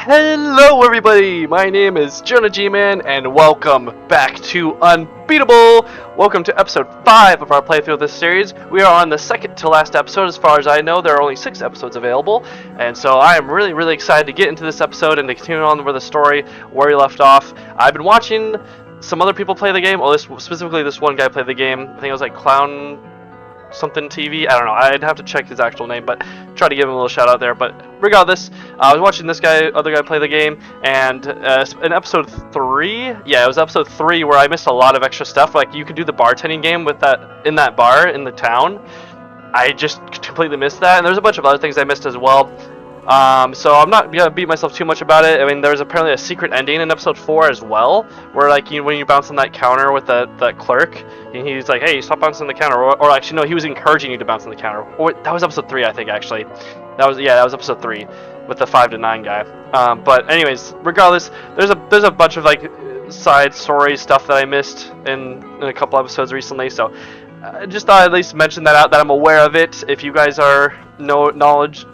Hello everybody, my name is Jonah G-Man and welcome back to Unbeatable! Welcome to episode 5 of our playthrough of this series. We are on the second to last episode. As far as I know, there are only 6 episodes available, and so I am really excited to get into this episode and to continue on with the story where we left off. I've been watching some other people play the game, specifically this one guy played the game. I think it was like Clown something TV. I don't know. I'd have to check his actual name, but try to give him a little shout out there. But regardless, I was watching this other guy play the game, and in episode 3, yeah, it was episode 3 where I missed a lot of extra stuff. Like you could do the bartending game with that in that bar in the town. I just completely missed that, and there's a bunch of other things I missed as well. So I'm not gonna beat myself too much about it. I mean, there's apparently a secret ending in episode 4 as well, where like when you bounce on that counter with that clerk, and he's like, "Hey, stop bouncing the counter," or actually no, he was encouraging you to bounce on the counter. Or that was episode 3, I think actually. That was episode 3 with the 5 to 9 guy. But anyways, regardless, there's a bunch of like side story stuff that I missed in a couple episodes recently. So just thought I'd at least mention that out, that I'm aware of it. If you guys are knowledge,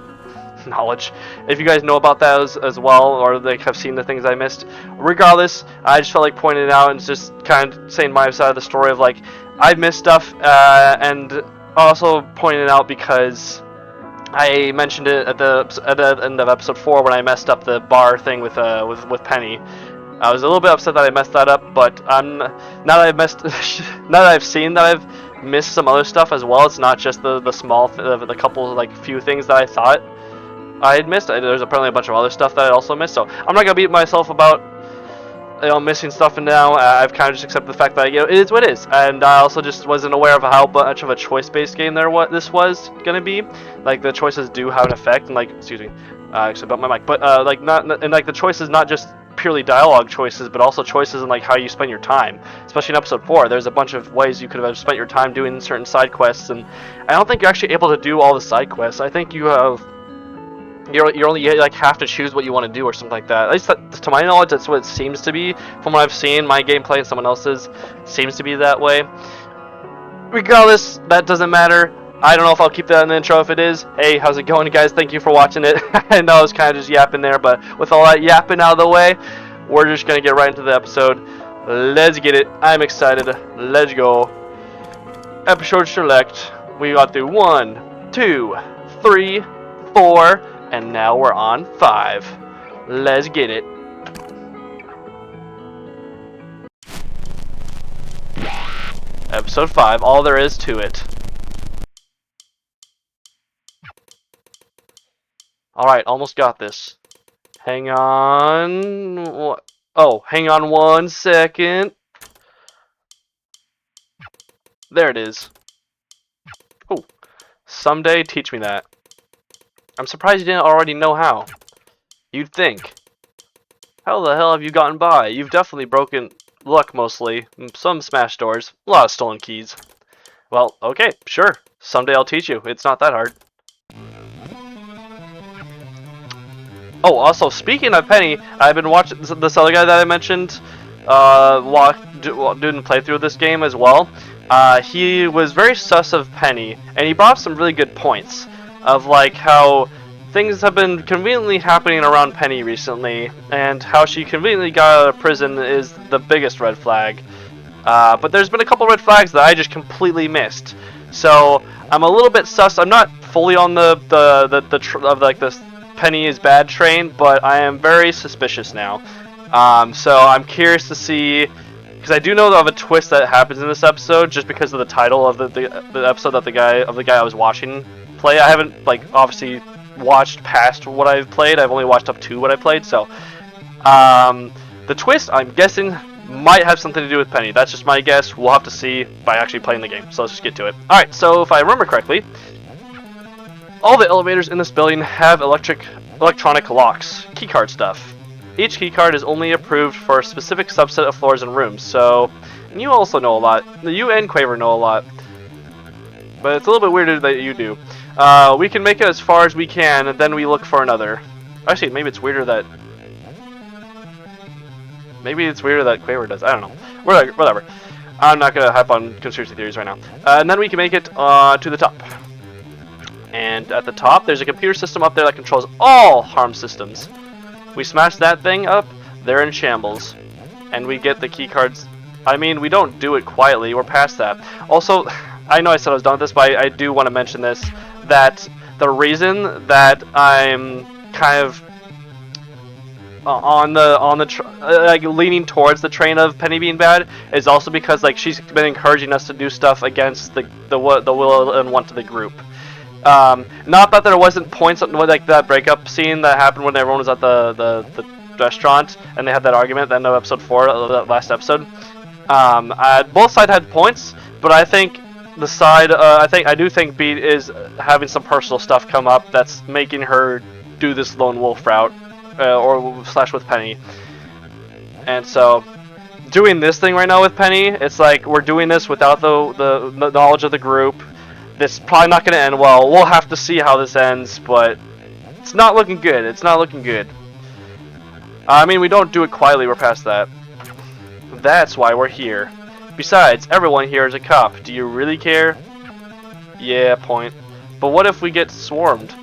if you guys know about that as well, or like have seen the things I missed. Regardless, I just felt like pointing it out and just kind of saying my side of the story of like I've missed stuff, and also pointing it out because I mentioned it at the end of episode 4 when I messed up the bar thing with Penny. I was a little bit upset that I messed that up, but now that I've seen that I've missed some other stuff as well. It's not just the small the couple like few things that I thought I had missed. There's apparently a bunch of other stuff that I also missed, so I'm not gonna beat myself about missing stuff. And now I've kind of just accepted the fact that it is what it is, and I also just wasn't aware of how much of a choice-based game this was gonna be. Like the choices do have an effect, and like excuse me, actually about my mic, but like the choices not just purely dialogue choices, but also choices in like how you spend your time. Especially in episode 4, there's a bunch of ways you could have spent your time doing certain side quests, and I don't think you're actually able to do all the side quests. I think you only like have to choose what you want to do or something like that. At least to my knowledge, that's what it seems to be from what I've seen. My gameplay and someone else's seems to be that way. Regardless, that doesn't matter. I don't know if I'll keep that in the intro. If it is, hey, how's it going, guys? Thank you for watching it. I know I was kind of just yapping there, but with all that yapping out of the way, we're just gonna get right into the episode. Let's get it. I'm excited. Let's go. Episode select. We got through 1, 2, 3, 4. And now we're on 5. Let's get it. Episode 5, all there is to it. Alright, almost got this. Hang on. Oh, hang on 1 second. There it is. Oh, someday teach me that. I'm surprised you didn't already know how. You'd think. How the hell have you gotten by? You've definitely broken luck mostly. Some smashed doors. A lot of stolen keys. Well, okay, sure. Someday I'll teach you. It's not that hard. Oh, also, speaking of Penny, I've been watching this other guy that I mentioned doing a playthrough of this game as well. He was very sus of Penny, and he brought up some really good points of like how things have been conveniently happening around Penny recently, and how she conveniently got out of prison is the biggest red flag. But there's been a couple red flags that I just completely missed. So I'm a little bit sus. I'm not fully on the this Penny is bad train, but I am very suspicious now. So I'm curious to see, because I do know of a twist that happens in this episode just because of the title of the episode that the guy I was watching play. I haven't like obviously watched past what I've played. I've only watched up to what I played. So the twist, I'm guessing, might have something to do with Penny. That's just my guess. We'll have to see by actually playing the game. So let's just get to it. Alright, so if I remember correctly, all the elevators in this building have electronic locks, keycard stuff. Each keycard is only approved for a specific subset of floors and rooms. So, and you also know a lot. You and Quaver know a lot. But it's a little bit weirder that you do. We can make it as far as we can, and then we look for another. Actually, maybe it's weirder that Quaver does. I don't know. Whatever. I'm not gonna hype on conspiracy theories right now. And then we can make it to the top. And at the top, there's a computer system up there that controls all harm systems. We smash that thing up, they're in shambles. And we get the key cards. I mean, we don't do it quietly, we're past that. Also, I know I said I was done with this, but I do want to mention this, that the reason that I'm kind of like leaning towards the train of Penny being bad is also because like she's been encouraging us to do stuff against the will and want of the group. Not that there wasn't points like that breakup scene that happened when everyone was at the restaurant and they had that argument that no episode 4 of that last episode. Both sides had points, but I think the side I do think Beat is having some personal stuff come up that's making her do this lone wolf route or slash with Penny. And so doing this thing right now with Penny, it's like we're doing this without the knowledge of the group. This is probably not going to end well. We'll have to see how this ends, but it's not looking good. It's not looking good. I mean, we don't do it quietly. We're past that. That's why we're here. Besides, everyone here is a cop. Do you really care? Yeah, point. But what if we get swarmed?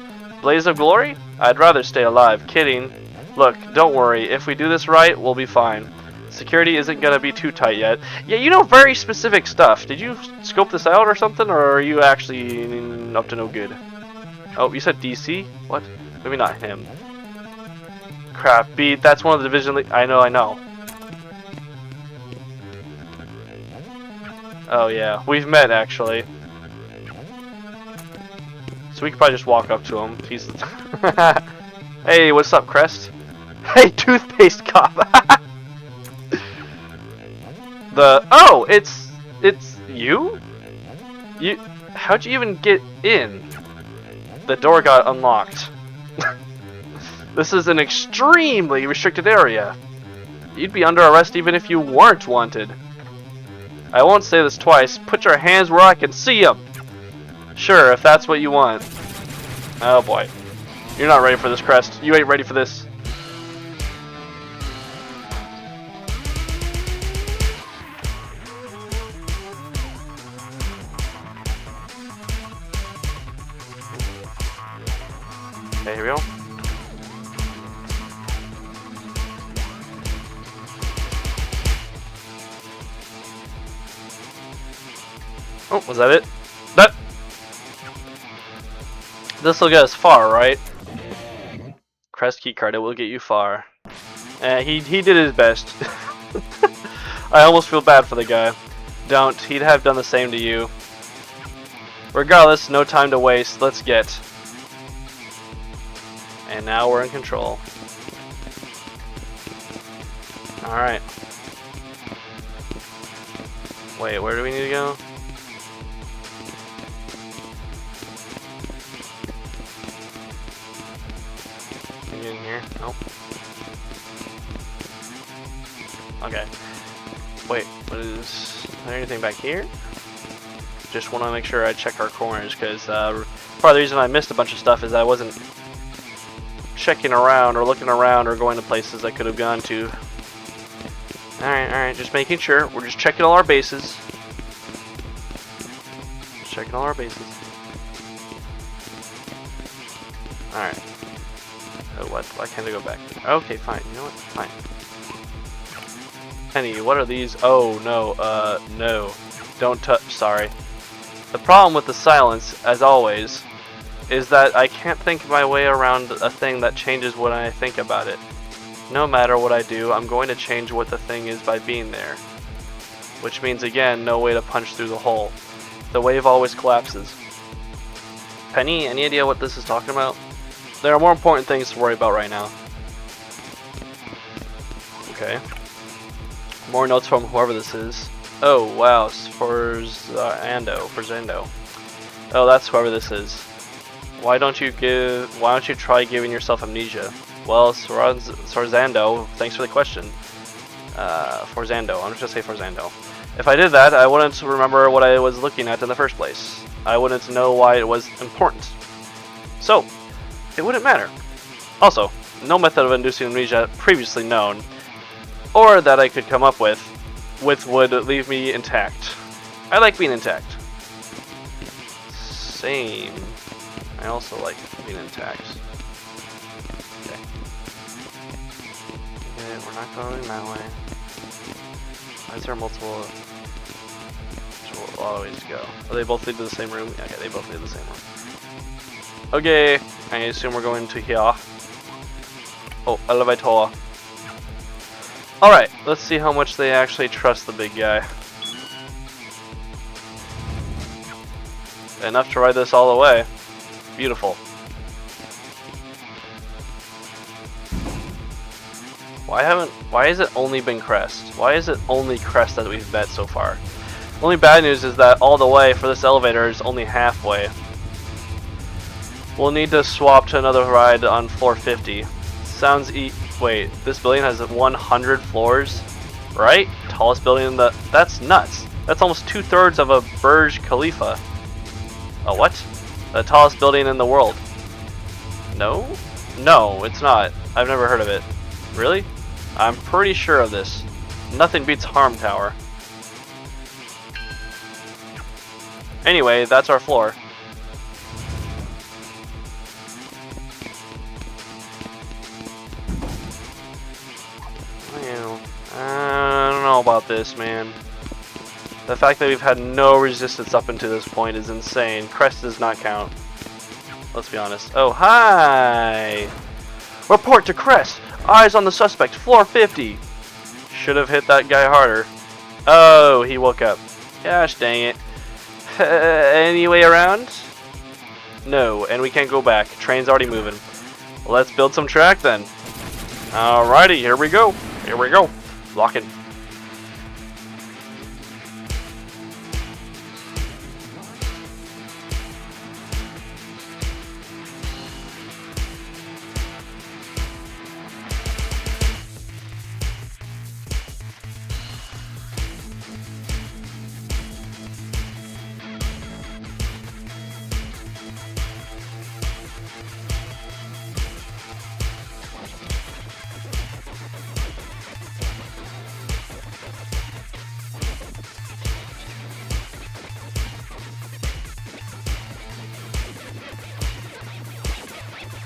Blaze of glory? I'd rather stay alive. Kidding. Look, don't worry. If we do this right, we'll be fine. Security isn't gonna be too tight yet. Yeah, you know very specific stuff. Did you scope this out or something, or are you actually up to no good? Oh, you said DC? What? Maybe not him. Crap, Beat. That's one of the division. I know. Oh yeah, we've met actually. So we could probably just walk up to him. He's. Hey, what's up, Crest? Hey, toothpaste cop. Oh, it's you? How'd you even get in? The door got unlocked. This is an extremely restricted area. You'd be under arrest even if you weren't wanted. I won't say this twice. Put your hands where I can see them. Sure, if that's what you want. Oh boy. You're not ready for this, Crest. You ain't ready for this. Okay, here we go. Oh, was that it? This'll get us far, right? Crest keycard, it will get you far. He did his best. I almost feel bad for the guy. Don't, he'd have done the same to you. Regardless, no time to waste, let's get. And now we're in control. Alright. Wait, where do we need to go? In here? Nope. Okay. Wait, what is there anything back here? Just want to make sure I check our corners, because part of the reason I missed a bunch of stuff is I wasn't checking around or looking around or going to places I could have gone to. Alright, just making sure. We're just checking all our bases. Just checking all our bases. Alright. Oh, what? Why can't I go back? Okay, fine. You know what? Fine. Penny, what are these? Oh, no. No. Don't touch. Sorry. The problem with the silence, as always, is that I can't think my way around a thing that changes what I think about it. No matter what I do, I'm going to change what the thing is by being there. Which means, again, no way to punch through the hole. The wave always collapses. Penny, any idea what this is talking about? There are more important things to worry about right now. Okay. More notes from whoever this is. Oh, wow. Forzando. Oh, that's whoever this is. Why don't you try giving yourself amnesia? Well, Forzando, thanks for the question. Forzando. I'm just gonna say Forzando. If I did that, I wouldn't remember what I was looking at in the first place. I wouldn't know why it was important. So, it wouldn't matter. Also, no method of inducing amnesia previously known, or that I could come up with would leave me intact. I like being intact. Same. I also like being intact. Okay. we're not going that way. Why is there multiple a lot of ways to go? Oh, they both lead to the same room? Okay, they both lead to the same room. Okay, I assume we're going to here. Oh, elevator. Alright, let's see how much they actually trust the big guy. Enough to ride this all the way. Beautiful. Why has it only been Crest? Why is it only Crest that we've bet so far? Only bad news is that all the way for this elevator is only halfway. We'll need to swap to another ride on floor 50. Sounds wait, this building has 100 floors, right? Tallest building in the... That's nuts. That's almost 2/3 of a Burj Khalifa. A what? The tallest building in the world. No? No, it's not. I've never heard of it. Really? I'm pretty sure of this. Nothing beats Harm Tower. Anyway, that's our floor. I don't know about this, man. The fact that we've had no resistance up until this point is insane. Crest does not count. Let's be honest. Oh, hi! Report to Crest! Eyes on the suspect, floor 50! Should have hit that guy harder. Oh, he woke up. Gosh dang it. Any way around? No, and we can't go back. Train's already moving. Let's build some track then. Alrighty, here we go. Here we go. Locking.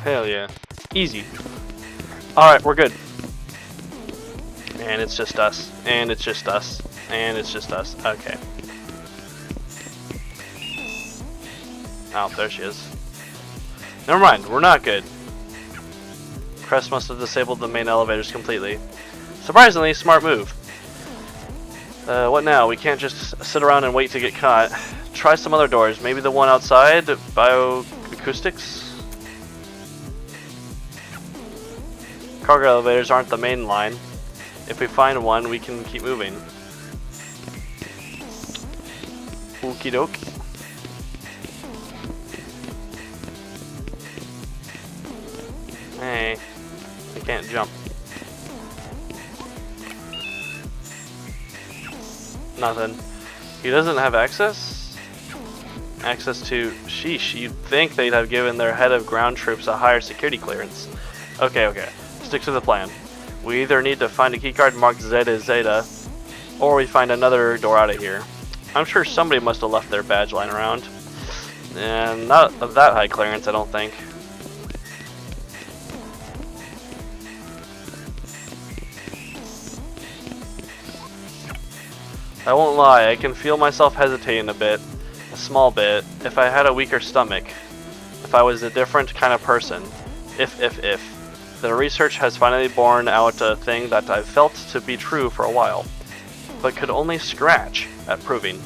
Hell yeah. Easy. Alright, we're good. And it's just us. And it's just us. And it's just us. Okay. Oh, there she is. Never mind, we're not good. Crest must have disabled the main elevators completely. Surprisingly, smart move. What now? We can't just sit around and wait to get caught. Try some other doors. Maybe the one outside? Bioacoustics? Cargo elevators aren't the main line. If we find one, we can keep moving. Okie doke. Hey, I can't jump. Nothing. He doesn't have access? Access to... Sheesh, you'd think they'd have given their head of ground troops a higher security clearance. Okay. Stick to the plan. We either need to find a keycard marked Zeta Zeta, or we find another door out of here. I'm sure somebody must have left their badge lying around. And not of that high clearance, I don't think. I won't lie, I can feel myself hesitating a small bit, if I had a weaker stomach. If I was a different kind of person. If. The research has finally borne out a thing that I've felt to be true for a while, but could only scratch at proving.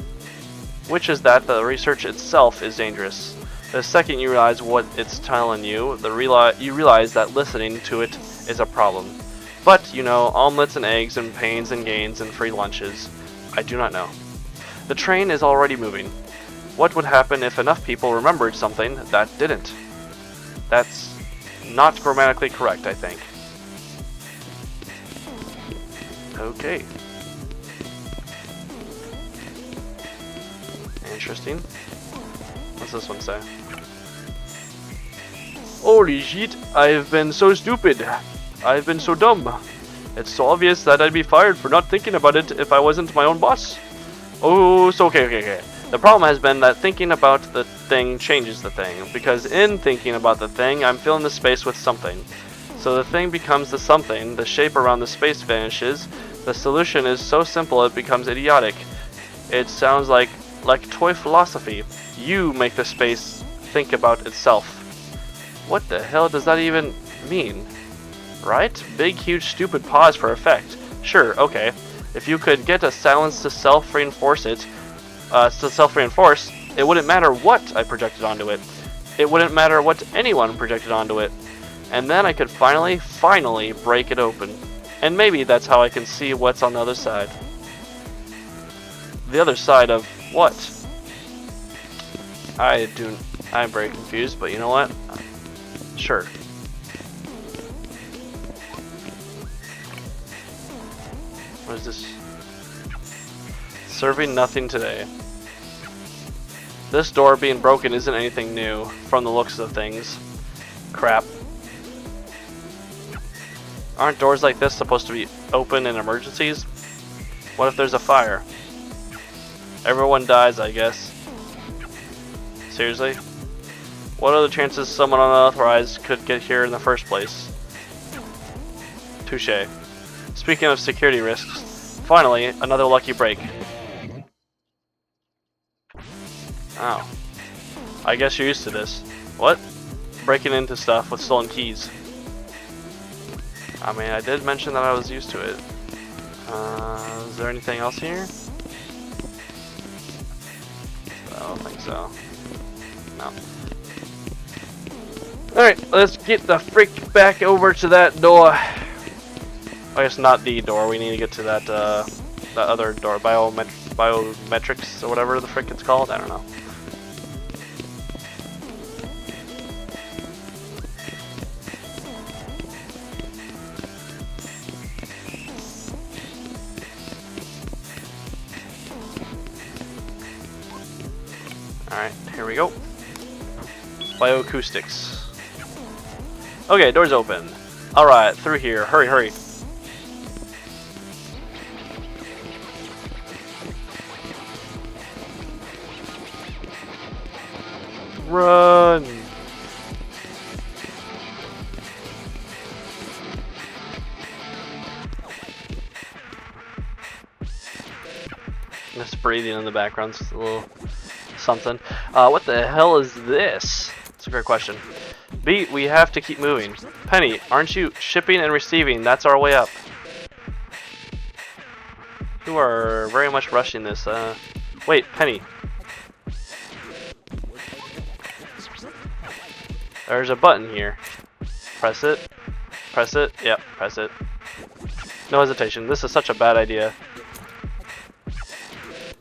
Which is that the research itself is dangerous. The second you realize what it's telling you, you realize that listening to it is a problem. But, you know, omelets and eggs and pains and gains and free lunches. I do not know. The train is already moving. What would happen if enough people remembered something that didn't? That's not grammatically correct, I think. Okay. Interesting. What's this one say? Holy shit, I've been so stupid. I've been so dumb. It's so obvious that I'd be fired for not thinking about it if I wasn't my own boss. Oh, so okay. The problem has been that thinking about the thing changes the thing, because in thinking about the thing, I'm filling the space with something. So the thing becomes the something, the shape around the space vanishes. The solution is so simple it becomes idiotic. It sounds like toy philosophy. You make the space think about itself. What the hell does that even mean? Right? Big, huge, stupid pause for effect. Sure, okay. If you could get a silence to self-reinforce it, it wouldn't matter what I projected onto it. It wouldn't matter what anyone projected onto it. And then I could finally break it open. And maybe that's how I can see what's on the other side. The other side of what? I'm very confused, but you know what? Sure. What is this? Serving nothing today. This door being broken isn't anything new, from the looks of things. Crap. Aren't doors like this supposed to be open in emergencies? What if there's a fire? Everyone dies, I guess. Seriously? What are the chances someone unauthorized could get here in the first place? Touché. Speaking of security risks, finally, another lucky break. Oh. I guess you're used to this. What? Breaking into stuff with stolen keys. I mean, I did mention that I was used to it. Is there anything else here? I don't think so. No. Alright, let's get the frick back over to that door. I guess not the door, we need to get to that other door, biometrics or whatever the frick it's called, I don't know. Alright, here we go. Bioacoustics. Okay, door's open. Alright, through here. Hurry, hurry. Run! Just breathing in the background's a little something. What the hell is this? That's a great question. Beat, we have to keep moving. Penny, aren't you shipping and receiving? That's our way up. You are very much rushing this. Wait, Penny. There's a button here. Press it. Press it. Yep, press it. No hesitation. This is such a bad idea.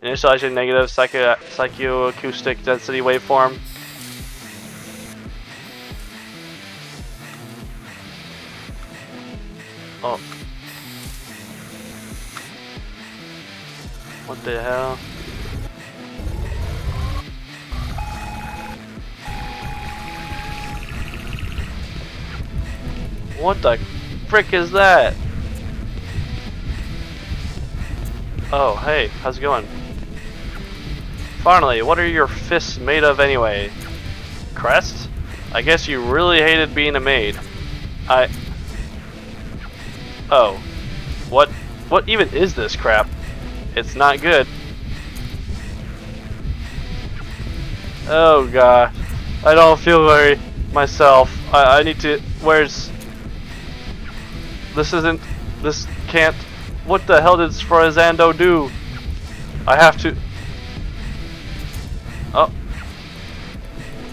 Initializing negative psychoacoustic density waveform. Oh. What the hell? What the frick is that? Oh, hey, how's it going? Finally, what are your fists made of anyway? Crest? I guess you really hated being a maid. Oh. What even is this crap? It's not good. Oh god. I don't feel very myself. I need to... Where's... This can't... What the hell did Sforzando do? I have to... Oh.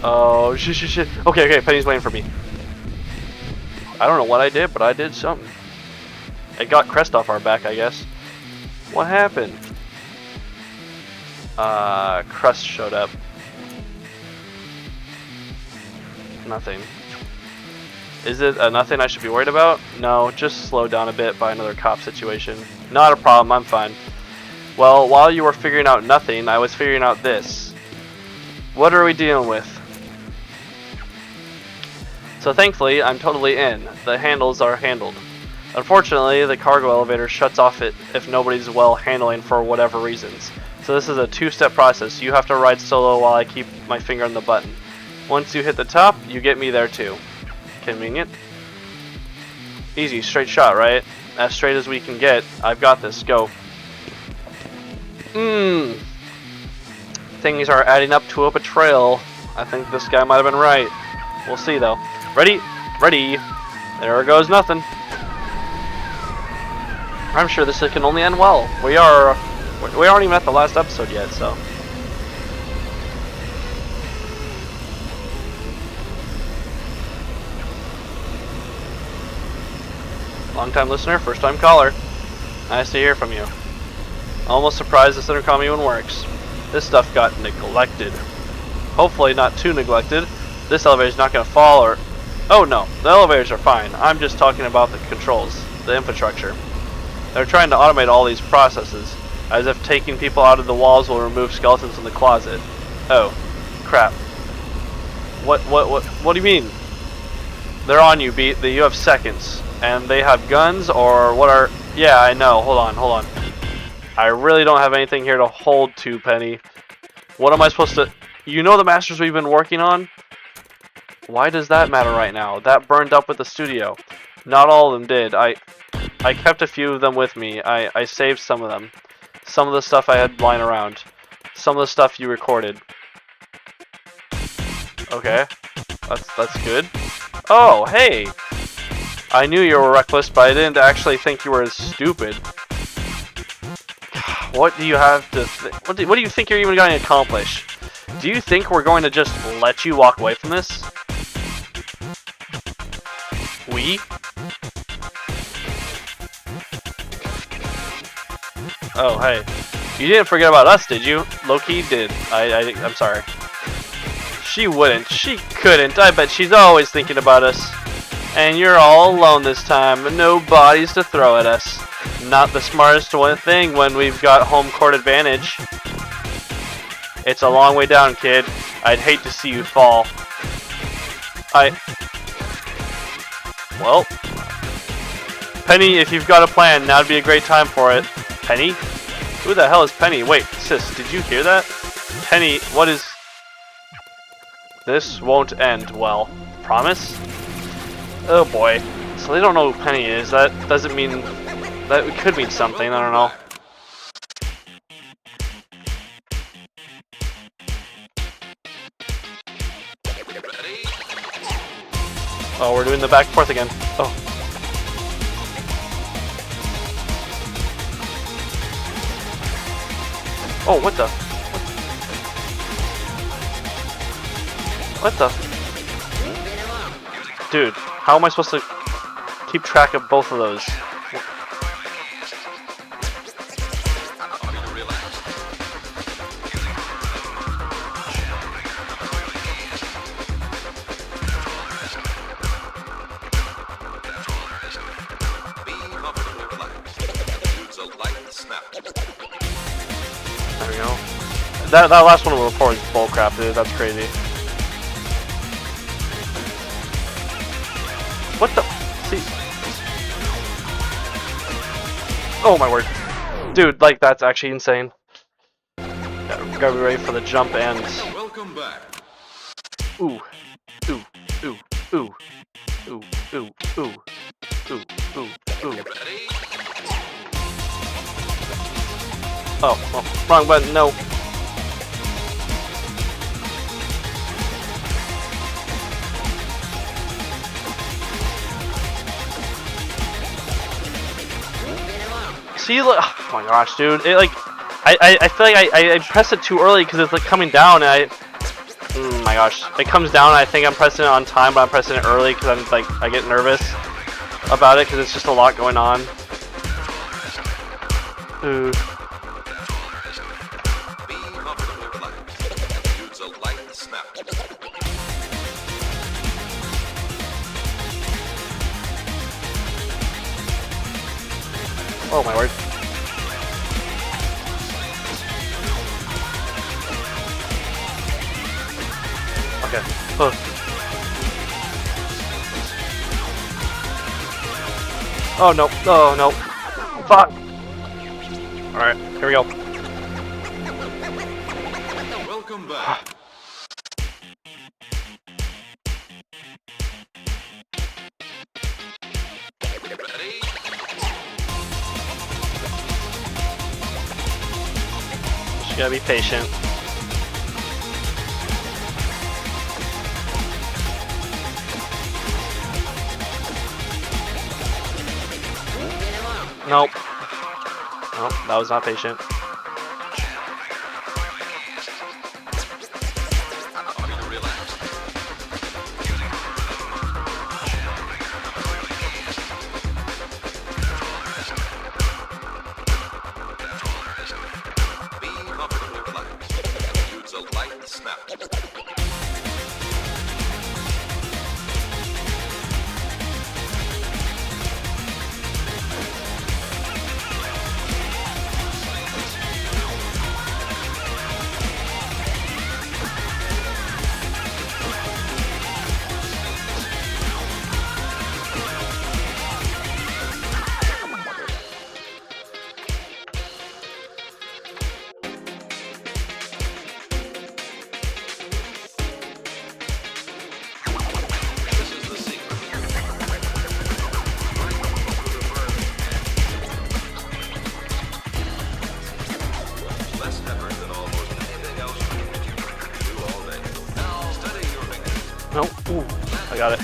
Oh, shit. Okay, Penny's waiting for me. I don't know what I did, but I did something. It got Crest off our back, I guess. What happened? Crust showed up. Nothing. Is it a nothing I should be worried about? No, just slowed down a bit by another cop situation. Not a problem, I'm fine. Well, while you were figuring out nothing, I was figuring out this. What are we dealing with? So thankfully, I'm totally in. The handles are handled. Unfortunately, the cargo elevator shuts off if nobody's well handling for whatever reasons. So this is a two-step process. You have to ride solo while I keep my finger on the button. Once you hit the top, you get me there too. Convenient. Easy, straight shot, right? As straight as we can get. I've got this. Go. Things are adding up to a betrayal. I think this guy might have been right. We'll see, though. Ready? Ready. There goes nothing. I'm sure this can only end well. We aren't even at the last episode yet, so. Long-time listener, first-time caller. Nice to hear from you. Almost surprised this intercom even works. This stuff got neglected. Hopefully not too neglected. This elevator's not gonna fall or... Oh no, the elevators are fine. I'm just talking about the controls, the infrastructure. They're trying to automate all these processes, as if taking people out of the walls will remove skeletons in the closet. Oh, crap. What do you mean? They're on you, Beat. You have seconds. And they have guns, or what are... Yeah, I know. Hold on. I really don't have anything here to hold to, Penny. What am I supposed to... You know the masters we've been working on? Why does that matter right now? That burned up with the studio. Not all of them did. I kept a few of them with me. I saved some of them. Some of the stuff I had lying around. Some of the stuff you recorded. Okay. That's good. Oh, hey! I knew you were reckless, but I didn't actually think you were as stupid. What do you have to... What do you think you're even going to accomplish? Do you think we're going to just let you walk away from this? We? Oh, hey. You didn't forget about us, did you? Low-key did. I'm sorry. She wouldn't. She couldn't. I bet she's always thinking about us. And you're all alone this time. No bodies to throw at us. Not the smartest thing when we've got home court advantage. It's a long way down, kid. I'd hate to see you fall. Well. Penny, if you've got a plan, now'd be a great time for it. Penny? Who the hell is Penny? Wait, sis, did you hear that? Penny, what is... This won't end well. Promise? Oh boy. So they don't know who Penny is. That doesn't mean... That could mean something, I don't know. Oh, we're doing the back and forth again. Oh. Oh, what the? What the? Dude, how am I supposed to keep track of both of those? There we go. That last one will report is bullcrap, dude. That's crazy. What the? See? Oh my word. Dude, like, that's actually insane. Gotta be ready for the jump and... Welcome back. Ooh. Ooh. Ooh. Ooh. Ooh. Ooh. Ooh. Ooh. Ooh. Ooh. Oh, wrong button, no. See, look, oh my gosh, dude, it like, I feel like I pressed it too early because it's like coming down and oh my gosh, it comes down and I think I'm pressing it on time, but I'm pressing it early because I'm like, I get nervous about it because it's just a lot going on. Ooh. Oh my word. Okay. Oh no. Oh no. Fuck. Alright, here we go. Welcome back. gotta be patient. Nope. Nope, that was not patient. Nope. Ooh, I got it.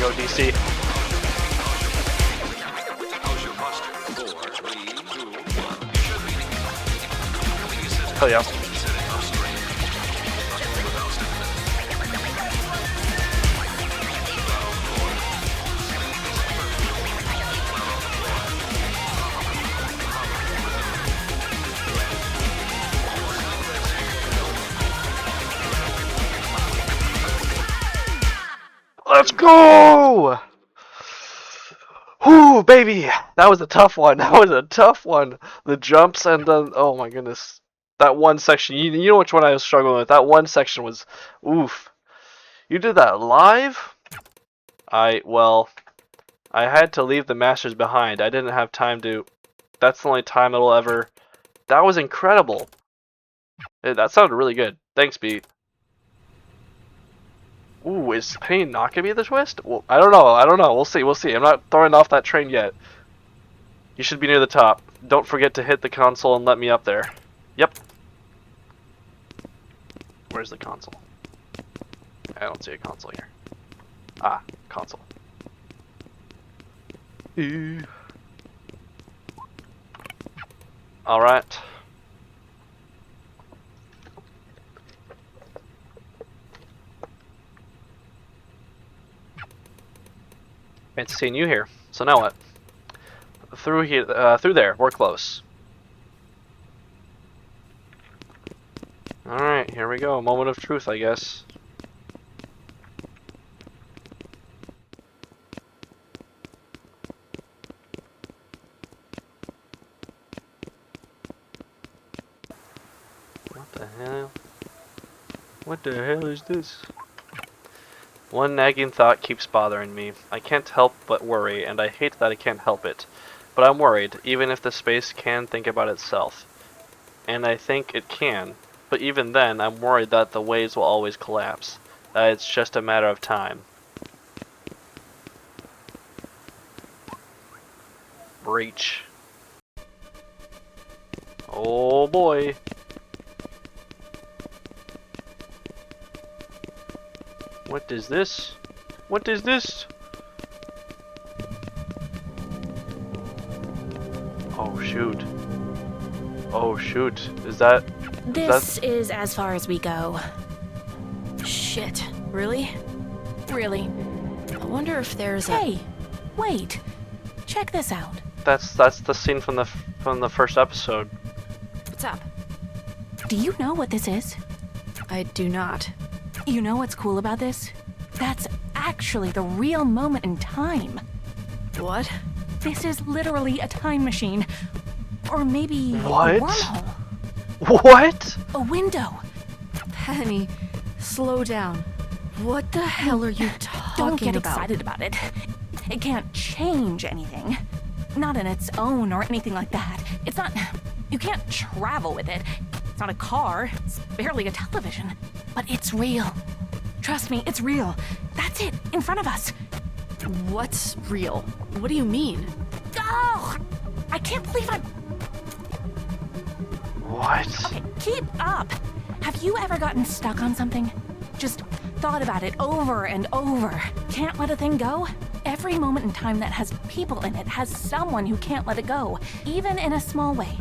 Go DC. Oh yeah. Let's go! Whoo, baby! That was a tough one. That was a tough one. The jumps and the... Oh my goodness. That one section. You know which one I was struggling with. That one section was... Oof. You did that live? Well, I had to leave the Masters behind. I didn't have time to... That's the only time it'll ever... That was incredible. That sounded really good. Thanks, B. Ooh, is Pain not gonna be the twist? Well, I don't know. I don't know. We'll see. We'll see. I'm not throwing off that train yet. You should be near the top. Don't forget to hit the console and let me up there. Yep. Where's the console? I don't see a console here. Ah, console. Alright. Fancy seeing you here. So now what? Through here, through there. We're close. Alright, here we go. Moment of truth, I guess. What the hell? What the hell is this? One nagging thought keeps bothering me. I can't help but worry, and I hate that I can't help it. But I'm worried, even if the space can think about itself. And I think it can. But even then, I'm worried that the waves will always collapse. That it's just a matter of time. Breach. Oh boy. What is this? What is this? Oh shoot. Oh shoot. Is that... This is as far as we go. Shit. Really? Really? I wonder if there's a... Hey! Wait! Check this out. That's the scene from the first episode. What's up? Do you know what this is? I do not. You know what's cool about this? That's actually the real moment in time. What? This is literally a time machine. Or maybe what? A wormhole. What? A window. Penny, slow down. What the hell are you talking about? Don't get excited about it. It can't change anything. Not in its own or anything like that. It's not... You can't travel with it. It's not a car. It's barely a television. But it's real. Trust me, it's real. That's it, in front of us. What's real? What do you mean? Oh! I can't believe I'm... What? Okay, keep up. Have you ever gotten stuck on something? Just thought about it over and over. Can't let a thing go? Every moment in time that has people in it has someone who can't let it go, even in a small way.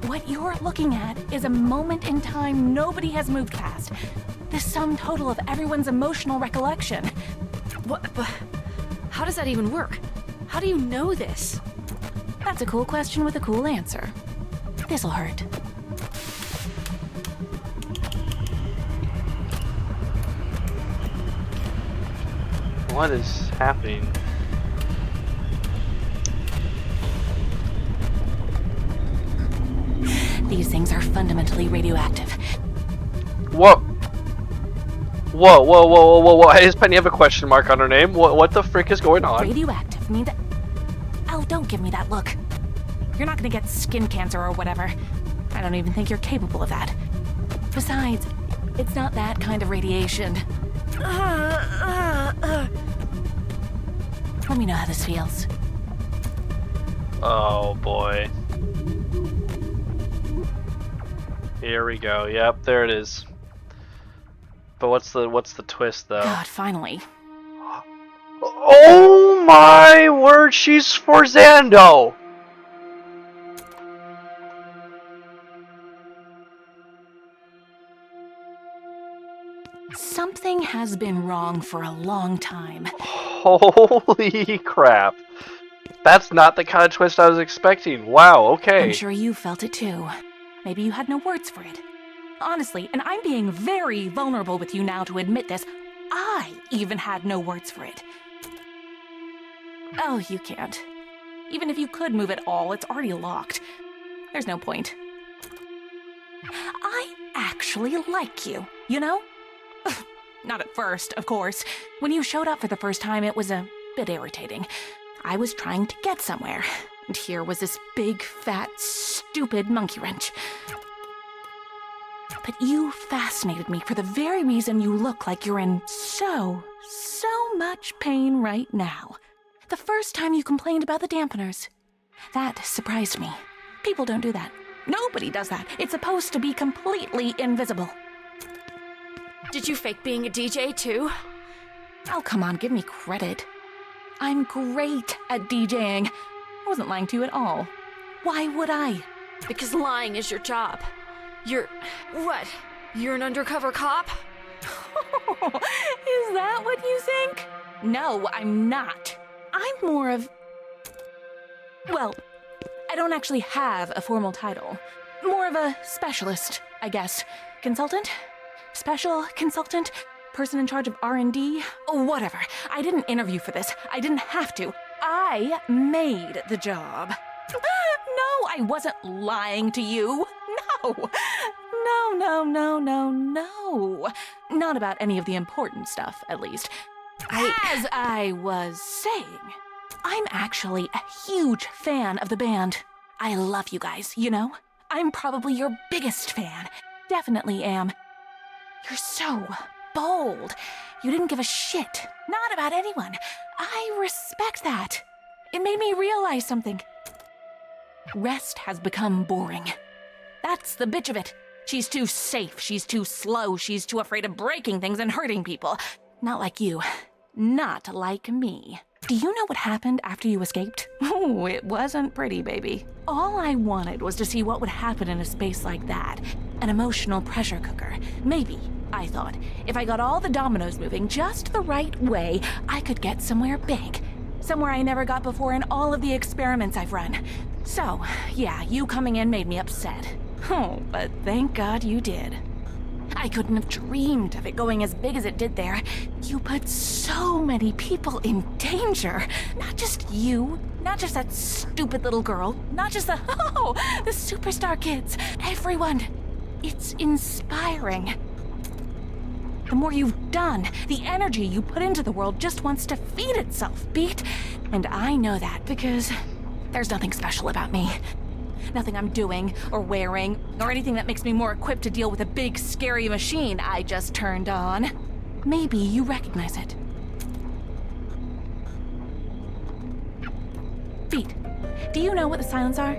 What you're looking at is a moment in time nobody has moved past. The sum total of everyone's emotional recollection. What? How does that even work? How do you know this? That's a cool question with a cool answer. This'll hurt. What is happening? These things are fundamentally radioactive. Whoa. Whoa, whoa, whoa, whoa, whoa, whoa. Does Penny have a question mark on her name? What the frick is going on? Radioactive means that... Oh, don't give me that look. You're not gonna get skin cancer or whatever. I don't even think you're capable of that. Besides, it's not that kind of radiation. Let me know how this feels. Oh boy. Here we go. Yep, there it is. But what's the twist though? God, finally. Oh my word, she's for Xando! Something has been wrong for a long time. Holy crap. That's not the kind of twist I was expecting. Wow, okay. I'm sure you felt it too. Maybe you had no words for it. Honestly, and I'm being very vulnerable with you now to admit this, I even had no words for it. Oh, you can't. Even if you could move it all, it's already locked. There's no point. I actually like you, you know? Not at first, of course. When you showed up for the first time, it was a bit irritating. I was trying to get somewhere, and here was this big, fat, stupid monkey wrench. But you fascinated me for the very reason you look like you're in so much pain right now. The first time you complained about the dampeners. That surprised me. People don't do that. Nobody does that. It's supposed to be completely invisible. Did you fake being a DJ too? Oh, come on, give me credit. I'm great at DJing. I wasn't lying to you at all. Why would I? Because lying is your job. You're... what? You're an undercover cop? Is that what you think? No, I'm not. I'm more of... Well, I don't actually have a formal title. More of a specialist, I guess. Consultant? Special consultant? Person in charge of R&D? Whatever. I didn't interview for this. I didn't have to. I made the job. No, I wasn't lying to you. No. No. Not about any of the important stuff, at least. As I was saying, I'm actually a huge fan of the band. I love you guys, you know? I'm probably your biggest fan. Definitely am. You're so bold. You didn't give a shit. Not about anyone. I respect that. It made me realize something. Rest has become boring. That's the bitch of it. She's too safe, she's too slow, she's too afraid of breaking things and hurting people. Not like you. Not like me. Do you know what happened after you escaped? Oh, it wasn't pretty, baby. All I wanted was to see what would happen in a space like that. An emotional pressure cooker. Maybe, I thought, if I got all the dominoes moving just the right way, I could get somewhere big. Somewhere I never got before in all of the experiments I've run. So, yeah, you coming in made me upset. Oh, but thank God you did. I couldn't have dreamed of it going as big as it did there. You put so many people in danger. Not just you, not just that stupid little girl, not just the superstar kids. Everyone. It's inspiring. The more you've done, the energy you put into the world just wants to feed itself, Beat. And I know that because there's nothing special about me. Nothing I'm doing or wearing or anything that makes me more equipped to deal with a big, scary machine I just turned on. Maybe you recognize it. Beat, do you know what the silents are?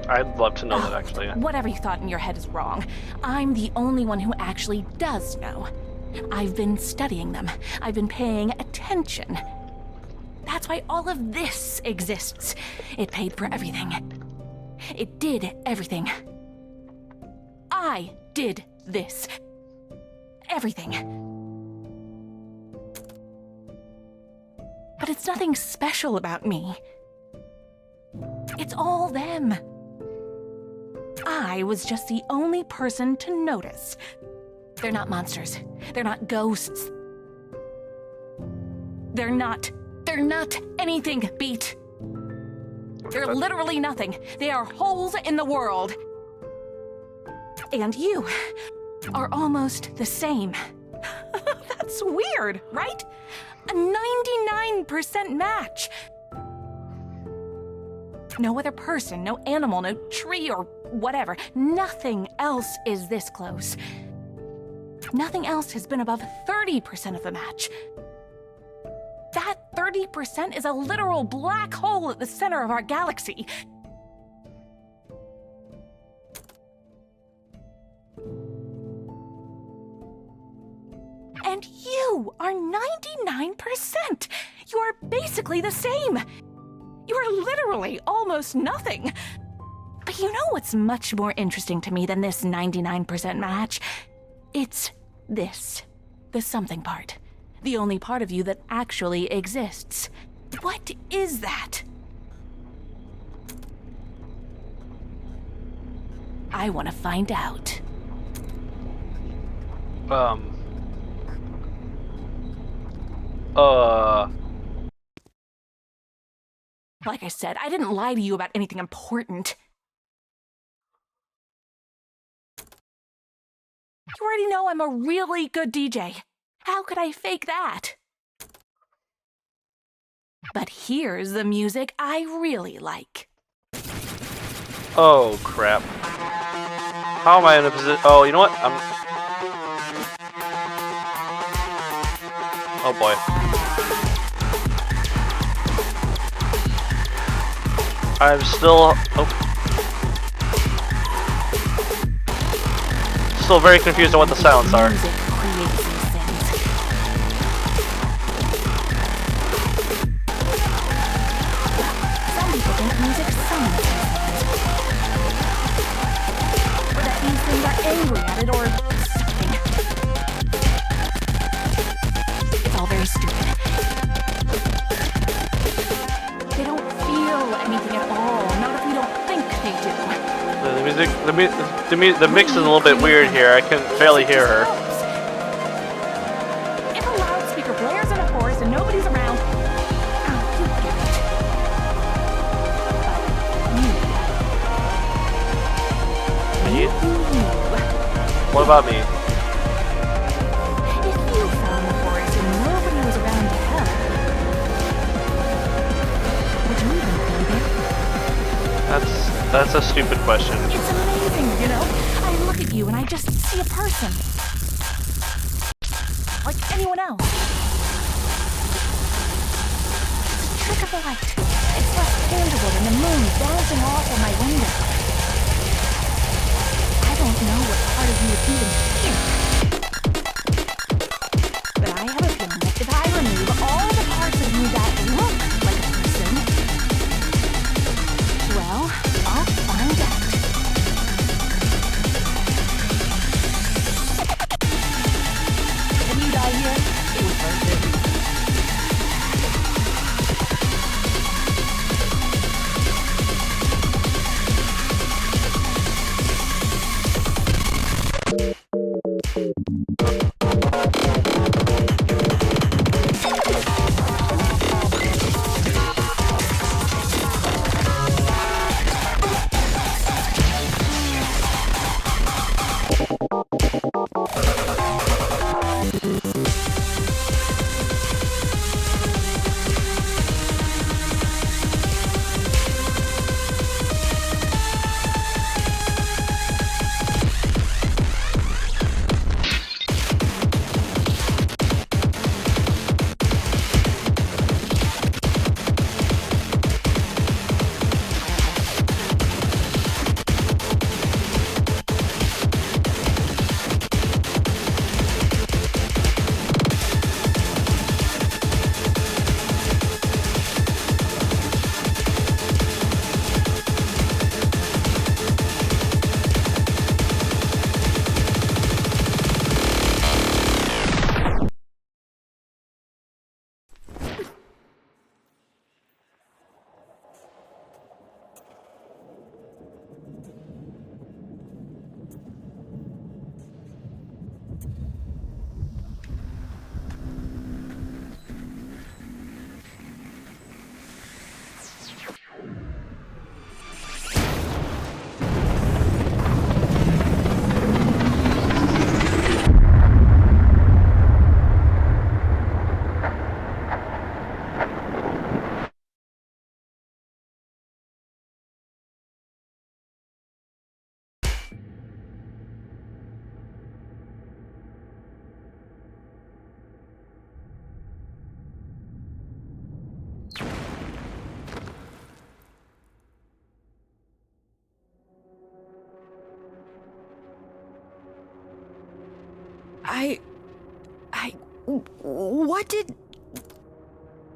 I'd love to know that, actually. Whatever you thought in your head is wrong. I'm the only one who actually does know. I've been studying them. I've been paying attention. That's why all of this exists. It paid for everything. It did everything. I did this. Everything. But it's nothing special about me. It's all them. I was just the only person to notice. They're not monsters. They're not ghosts. They're not anything, Beat. They're literally nothing. They are holes in the world. And you are almost the same. That's weird, right? A 99% match. No other person, no animal, no tree or whatever. Nothing else is this close. Nothing else has been above 30% of the match. That 30% is a literal black hole at the center of our galaxy. And you are 99%. You are basically the same. You are literally almost nothing. But you know what's much more interesting to me than this 99% match? It's this, the something part. The only part of you that actually exists. What is that? I want to find out. Like I said, I didn't lie to you about anything important. You already know I'm a really good DJ. How could I fake that? But here's the music I really like. Oh, crap. How am I in a position? Oh, you know what? Oh, boy. I'm still... Still very confused on what the sounds are. Music creates these things. Some people think music summons these things. Or that these things are angry at it or something. It's all very stupid. They don't feel anything at all, not if we don't think they do. The mix is a little bit weird here. I can barely hear her. If a loudspeaker blares in a forest and nobody's around, you get it. Me? What about me? If you fell in the forest and nobody was around to help, would you even be there? That's a stupid question. It's amazing, you know? I look at you and I just see a person. Like anyone else. It's a trick of the light. It's less tangible than the moon bouncing off of my window. don't know what part of you is even here. But I have a feeling that if I remove all the parts of you that look like a person, well, I'll find out. If you die here, it was worth it.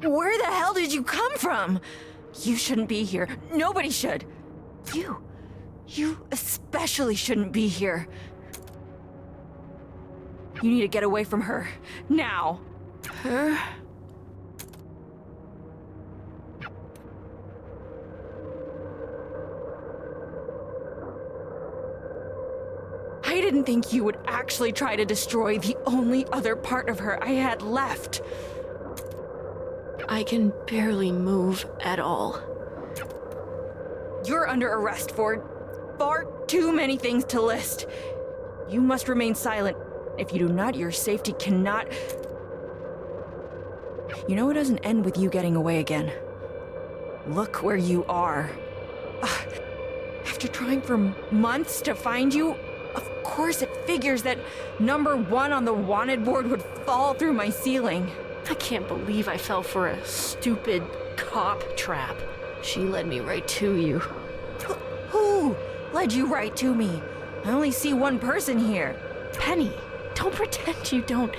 Where the hell did you come from? You shouldn't be here. Nobody should. You especially shouldn't be here. You need to get away from her. Now. Her? I didn't think you would actually try to destroy the only other part of her I had left. I can barely move at all. You're under arrest for far too many things to list. You must remain silent. If you do not, your safety cannot... You know it doesn't end with you getting away again. Look where you are. After trying for months to find you, of course it figures that number 1 on the wanted board would fall through my ceiling. I can't believe I fell for a stupid cop trap. She led me right to you. Who led you right to me? I only see one person here. Penny, don't pretend you don't.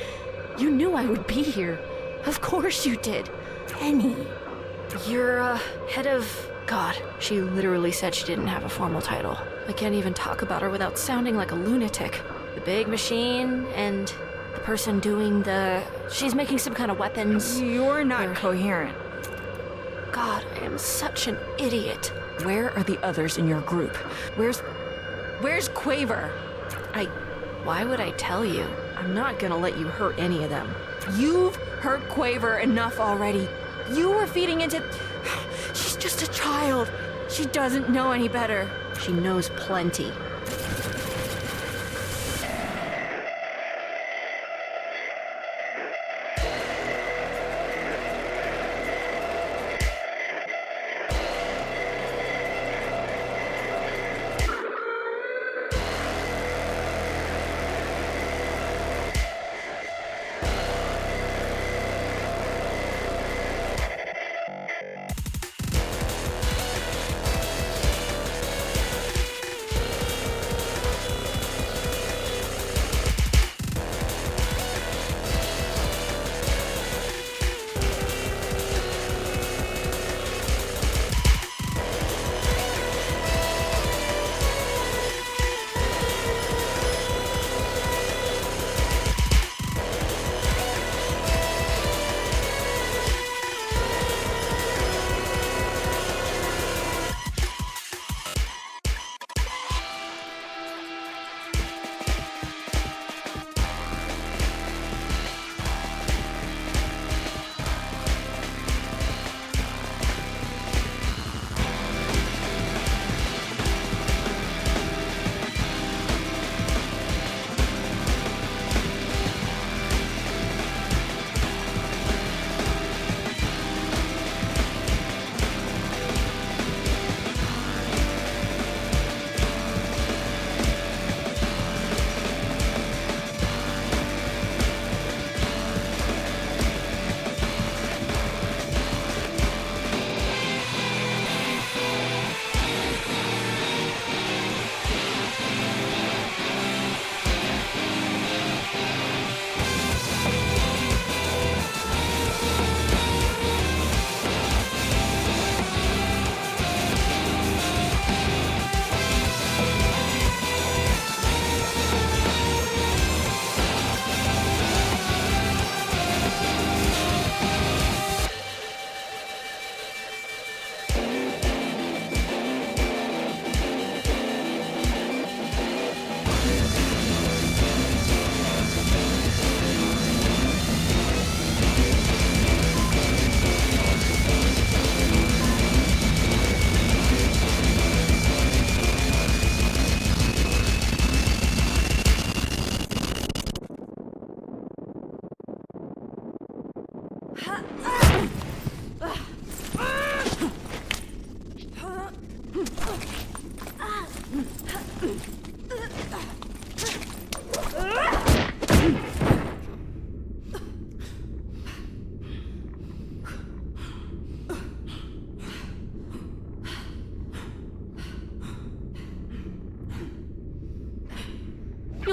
You knew I would be here. Of course you did. Penny. You're, head of... God, she literally said she didn't have a formal title. I can't even talk about her without sounding like a lunatic. The big machine and the person doing the... She's making some kind of weapons. You're not coherent. God, I am such an idiot. Where are the others in your group? Where's Quaver? Why would I tell you? I'm not gonna let you hurt any of them. You've hurt Quaver enough already. You were feeding into... She's just a child. She doesn't know any better. She knows plenty.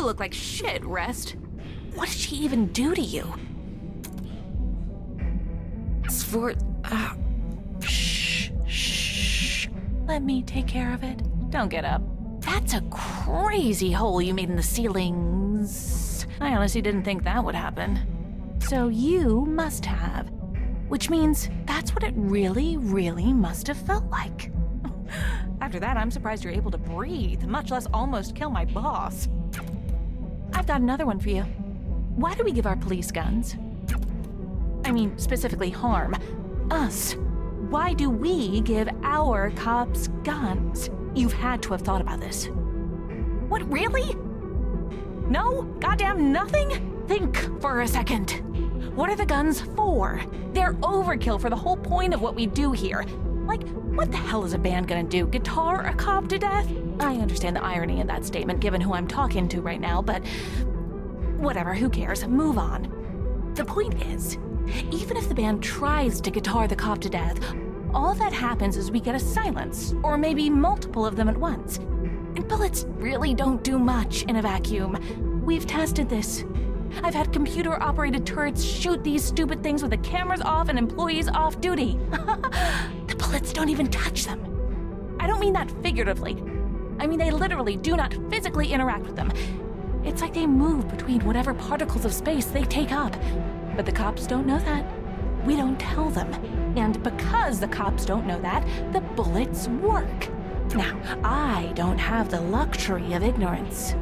You look like shit, Rest. What did she even do to you? Shh. Let me take care of it. Don't get up. That's a crazy hole you made in the ceilings. I honestly didn't think that would happen. So you must have. Which means that's what it really, really must have felt like. After that, I'm surprised you're able to breathe, much less almost kill my boss. I've got another one for you. Why do we give our police guns? I mean, specifically harm us. Why do we give our cops guns? You've had to have thought about this. What, really? No? Goddamn nothing? Think for a second. What are the guns for? They're overkill for the whole point of what we do here. Like, what the hell is a band gonna do? Guitar a cop to death? I understand the irony in that statement given who I'm talking to right now, but whatever, who cares? Move on. The point is, even if the band tries to guitar the cop to death, all that happens is we get a silence, or maybe multiple of them at once. And bullets really don't do much in a vacuum. We've tested this. I've had computer-operated turrets shoot these stupid things with the cameras off and employees off duty. The bullets don't even touch them. I don't mean that figuratively. I mean they literally do not physically interact with them. It's like they move between whatever particles of space they take up. But the cops don't know that. We don't tell them. And because the cops don't know that, the bullets work. Now, I don't have the luxury of ignorance.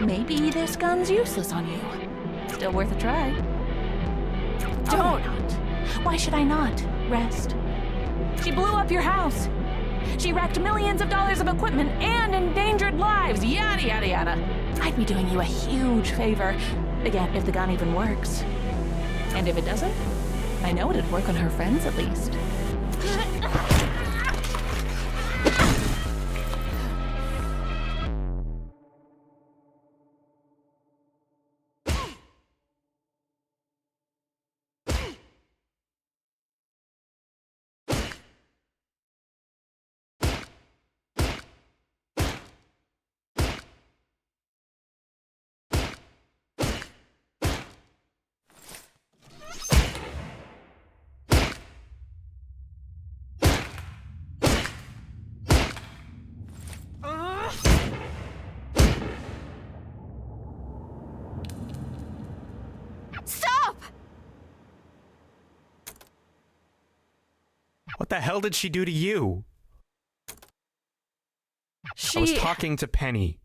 Maybe this gun's useless on you. Still worth a try. Don't! Why should I not? Rest. She blew up your house. She wrecked millions of dollars of equipment and endangered lives, yada yada yada. I'd be doing you a huge favor. Again, if the gun even works. And if it doesn't, I know it'd work on her friends at least. Stop! What the hell did she do to you? She... I was talking to Penny.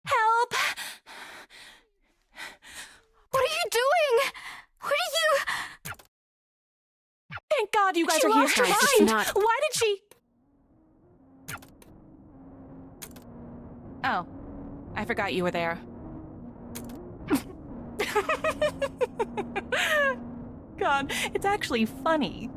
Help! What are you doing? What are you... Thank God you guys She are here. lost her mind. Why did she... Oh, I forgot you were there. God, it's actually funny.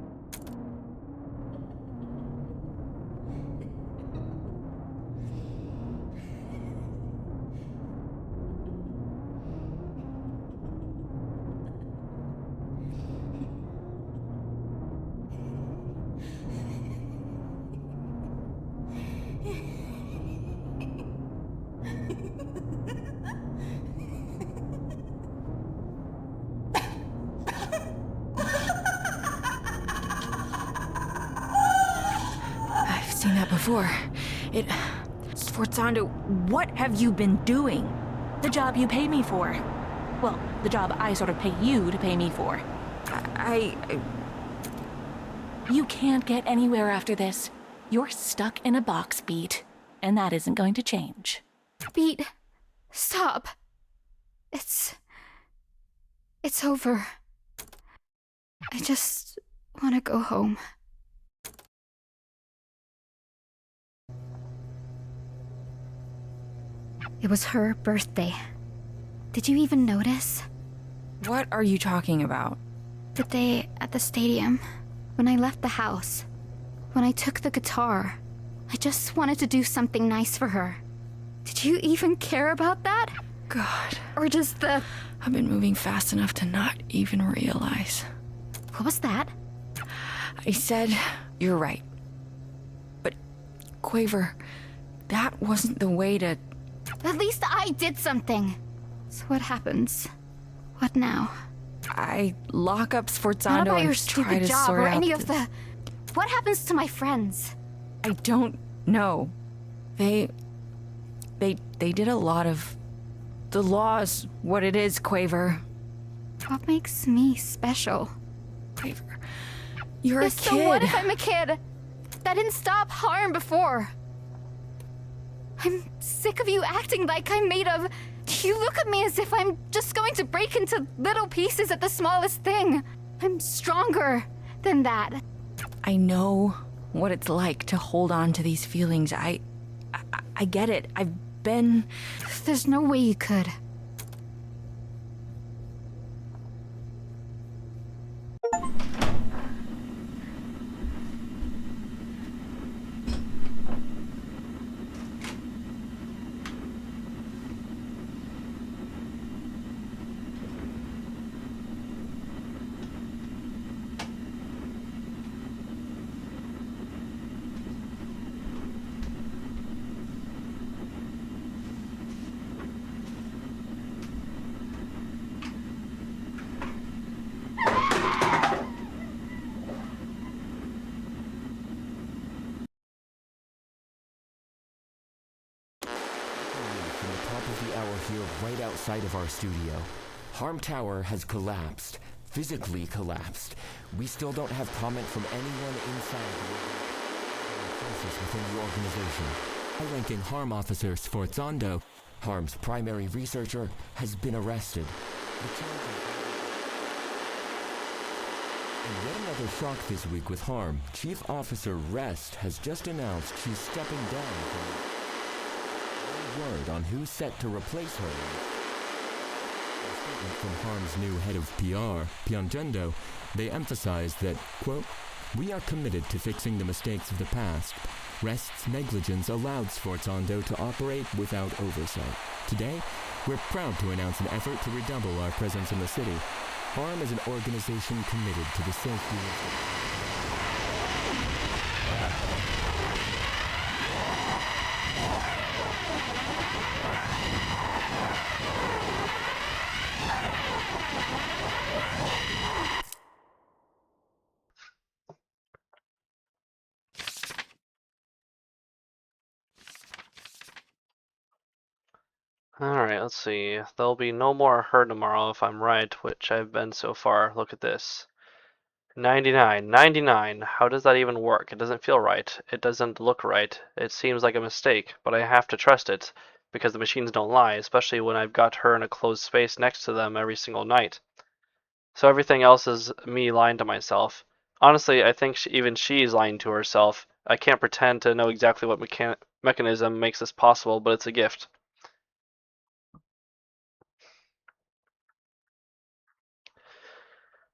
Seen that before. Sforzando, what have you been doing? The job you pay me for. Well, the job I sort of pay you to pay me for. You can't get anywhere after this. You're stuck in a box, Beat. And that isn't going to change. Beat, stop. It's over. I just want to go home. It was her birthday. Did you even notice? What are you talking about? The day at the stadium, when I left the house, when I took the guitar, I just wanted to do something nice for her. Did you even care about that? God, Or just the... I've been moving fast enough to not even realize. What was that? I said you're right. But, Quaver, that wasn't the way to... At least I did something. So what happens? What now? I lock up Not Sforzando about your and try stupid to job sort or out any of this. the... What happens to my friends? I don't know. They did a lot of... The law's what it is, Quaver. What makes me special? Quaver, you're Yes, a so kid. what if I'm a kid? That didn't stop harm before. I'm sick of you acting like I'm made of... You look at me as if I'm just going to break into little pieces at the smallest thing. I'm stronger than that. I know what it's like to hold on to these feelings. I get it. I've been... There's no way you could. From the top of the hour here, right outside of our studio. Harm Tower has collapsed. Physically collapsed. We still don't have comment from anyone inside the crisis within the organization. High-ranking Harm officer Sforzando, Harm's primary researcher, has been arrested. And yet another shock this week with Harm. Chief Officer Rest has just announced she's stepping down from... word on who's set to replace her. A statement from Harm's new head of PR, Piangendo, they emphasize that, quote, "We are committed to fixing the mistakes of the past. Rest's negligence allowed Sforzando to operate without oversight. Today, we're proud to announce an effort to redouble our presence in the city. Harm is an organization committed to the safety of... Alright, let's see. There'll be no more her tomorrow if I'm right, which I've been so far. Look at this. 99. 99. How does that even work? It doesn't feel right. It doesn't look right. It seems like a mistake, but I have to trust it, because the machines don't lie, especially when I've got her in a closed space next to them every single night. So everything else is me lying to myself. Honestly, I think even she's lying to herself. I can't pretend to know exactly what mechanism makes this possible, but it's a gift.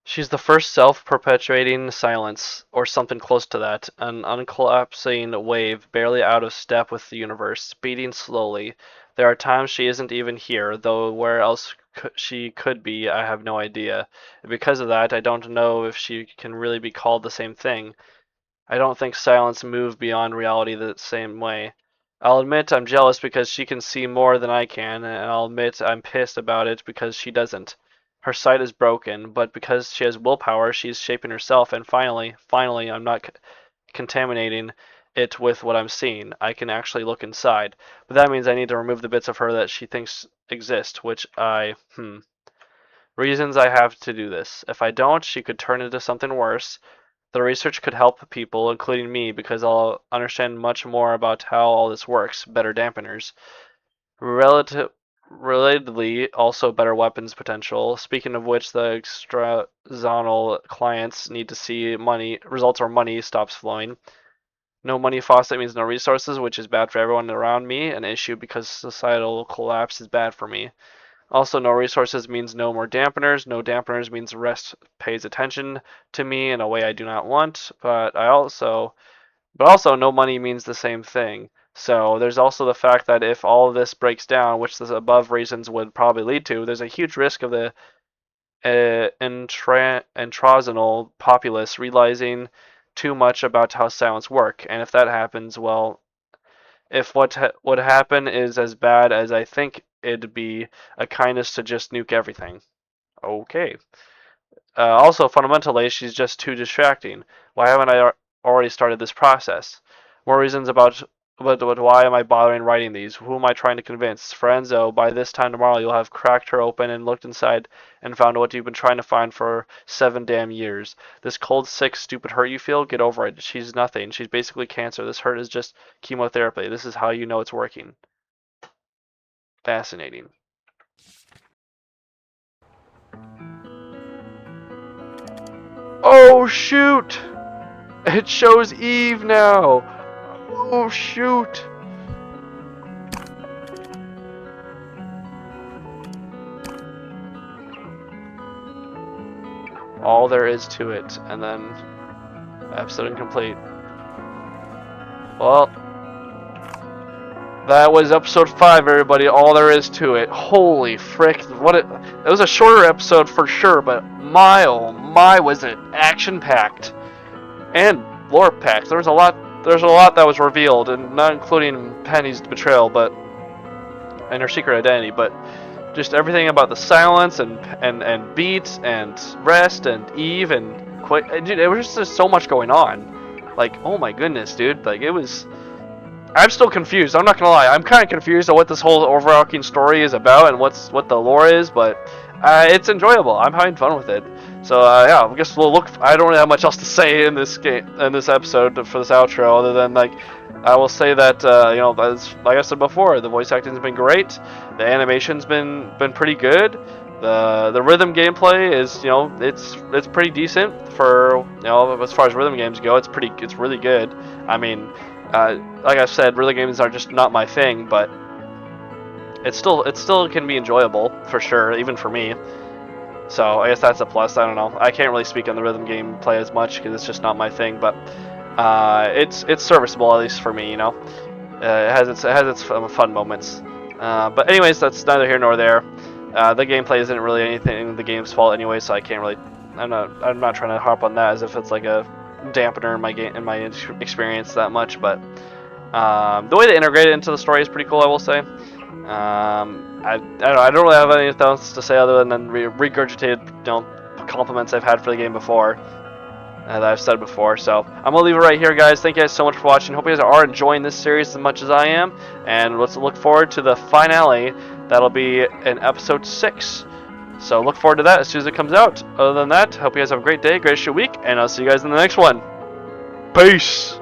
She's the first self-perpetuating silence, or something close to that, an uncollapsing wave barely out of step with the universe, speeding slowly. There are times she isn't even here, though where else she could be, I have no idea. And because of that, I don't know if she can really be called the same thing. I don't think silence moved beyond reality the same way. I'll admit I'm jealous because she can see more than I can, and I'll admit I'm pissed about it because she doesn't. Her sight is broken, but because she has willpower, she's shaping herself, and finally, I'm not contaminating it with what I'm seeing. I can actually look inside. But that means I need to remove the bits of her that she thinks exist, which reasons I have to do this. If I don't, she could turn into something worse. The research could help people, including me, because I'll understand much more about how all this works, better dampeners. Relatedly, also better weapons potential. Speaking of which, the extrazonal clients need to see money, results or money stops flowing. No money faucet means no resources, which is bad for everyone around me, an issue because societal collapse is bad for me. Also, no resources means no more dampeners. No dampeners means rest pays attention to me in a way I do not want. But also, no money means the same thing. So there's also the fact that if all of this breaks down, which the above reasons would probably lead to, there's a huge risk of the intrazonal populace realizing too much about how silence work, and if that happens, well, if what would happen is as bad as I think it'd be, a kindness to just nuke everything. Okay. Also, fundamentally, she's just too distracting. Why haven't I already started this process? More reasons about but why am I bothering writing these? Who am I trying to convince? Friends, oh, by this time tomorrow you'll have cracked her open and looked inside and found what you've been trying to find for 7 damn years. This cold, sick, stupid hurt you feel, get over it. She's nothing. She's basically cancer. This hurt is just chemotherapy. This is how you know it's working. Fascinating. Oh, shoot! It shows Eve now! Oh, shoot! All there is to it, and then episode incomplete. Well, that was episode 5, everybody. All there is to it. Holy frick! It was a shorter episode for sure, but my oh my, was it action-packed and lore-packed. There's a lot that was revealed, and not including Penny's betrayal, and her secret identity, but just everything about the silence and beats and rest and Eve and dude, it was just so much going on. Like, oh my goodness, dude. Like, it was. I'm still confused. I'm not gonna lie. I'm kind of confused on what this whole overarching story is about and what the lore is, but it's enjoyable. I'm having fun with it. So yeah, I guess we'll look. I don't really have much else to say in this episode for this outro, other than like I will say that as like I said before, the voice acting's been great. The animation's been pretty good. The rhythm gameplay is it's pretty decent for as far as rhythm games go. It's really good. I mean. Like I said, rhythm games are just not my thing, but it still can be enjoyable for sure, even for me. So I guess that's a plus. I don't know. I can't really speak on the rhythm game play as much because it's just not my thing, but it's serviceable at least for me. It has its fun moments. But anyways, that's neither here nor there. The gameplay isn't really anything the game's fault anyway, so I can't really. I'm not trying to harp on that as if it's like a dampener in my experience that much, but the way they integrate it into the story is pretty cool, I will say. I don't really have anything else to say other than regurgitated compliments I've had for the game before, that I've said before. So I'm gonna leave it right here, guys. Thank you guys so much for watching. Hope you guys are enjoying this series as much as I am, and let's look forward to the finale. That'll be in episode 6. So look forward to that as soon as it comes out. Other than that, hope you guys have a great day, great week, and I'll see you guys in the next one. Peace!